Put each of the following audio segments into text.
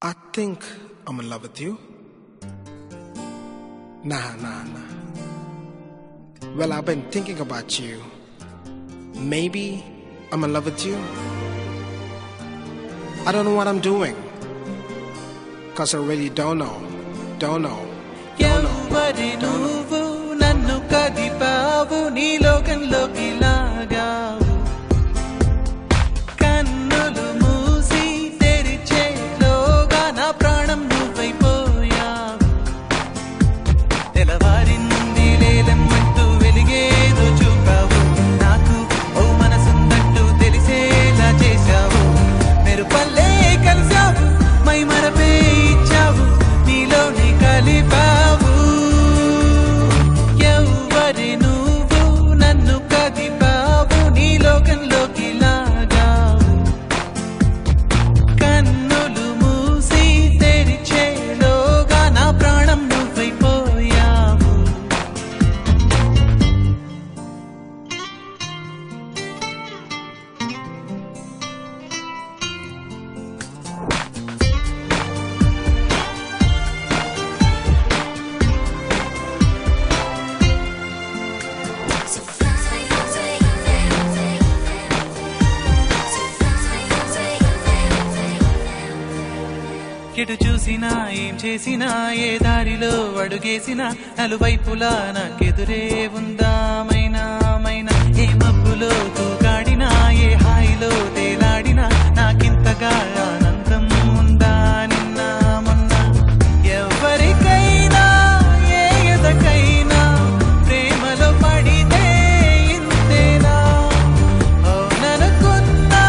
I think I'm in love with you. Nah. Well, I've been thinking about you. Maybe I'm in love with you. I don't know what I'm doing, 'cause I really don't know. ఎవరి నువ్వు నన్ను కదిపావు నీ లోకంలోకి లాగావు కన్నులు మూసి తెరిచేలోగా నా ప్రాణం నువ్వైపోయావు తెల్లవారింది లేలమ్మంటూ వెలిగేదో చూపావు నాకు ఓ మనసుందంటూ తెలిసేలా చేశావు మెరుపల్లే కలిశావు మై మరపే ఇచ్చావు నీలోని కలిపావు ఎవరి నువ్వు నన్ను కదిపావు నీ లోకంలోకి లాగావు కన్నులు మూసి తెరిచేలోగా నా ప్రాణం నువ్వైపోయావు ఎటు చూసినా ఏం చేసినా ఏ దారిలో అడుగేసినా నలువైపులా నాకెదురే ఉందామైనా ఏ మబ్బులో తూగాడినా ఏ హాయిలో తేలాడినా నాకింతగా ఆనందం ఉందా నిన్న మొన్న ఎవరికైనా ఏ ఎదకైనా ప్రేమలో పడితే ఇంతేనా అవుననుకున్నా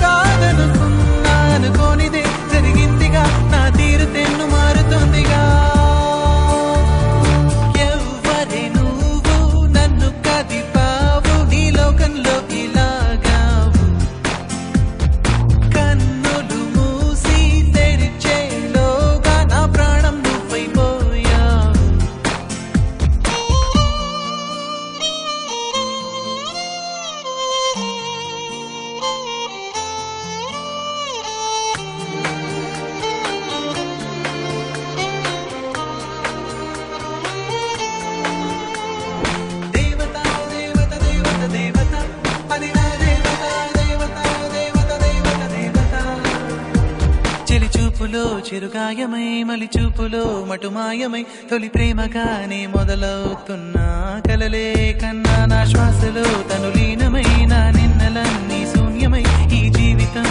కాదనుకున్నా అనుకోనిదే జరిగిందిగా నా తీరు తెన్ను మారుతుందిగా ఎవరి నువ్వు నన్ను కదిపావు నీ లోకంలోకి లాగావు కన్నులు మూసి తెరిచేలోగా నా ప్రాణం నువ్వైపోయావు దేవత దేవత దేవత దేవత అది నా దేవత దేవత దేవత దేవత దేవత చెలి చూపులో చిరుగాయమై మలి చూపులో మటుమాయమై తొలి ప్రేమగానే మొదలవుతున్నా కలలే కన్నా నా శ్వాసలో తను లీనమై నా నిన్నలన్నీ శూన్యమై ఈ జీవితం